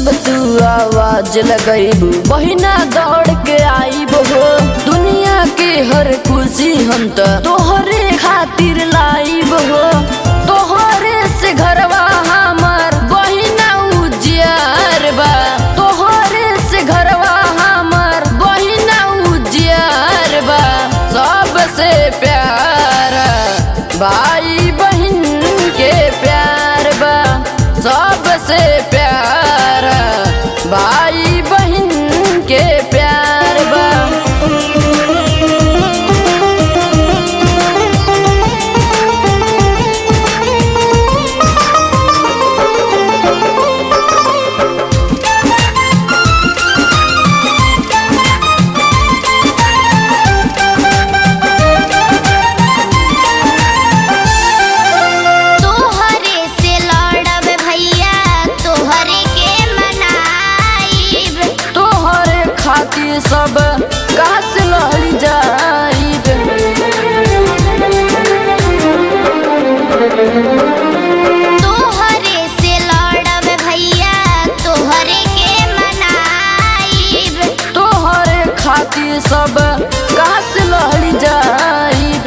जब तू आवाज लगैबू बहिना दौड़ के आईब हो। दुनिया के हर खुशी हम तो तोहरे खातिर लाइब हो। तोहरे से घरवा हमार बहिना उजियार बा। तोहरे से घरवा हमार बहिना उजियार बा। सबसे प्यारा भाई बहन के प्यार बा। सबसे प्यारा भाई बहन के प्यार बा। सब कास लहरी जाइब। तोहरे से लड़ब भैया तोहरे के मनाइब। तोहरे खातिर सब कास लहरी जाइब।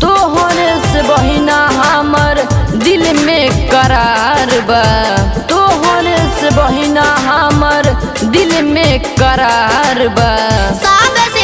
तोहरे से बहिना हमर दिल में करार बा। तोहरे से बहिना हमर दिल में करार बा। सबसे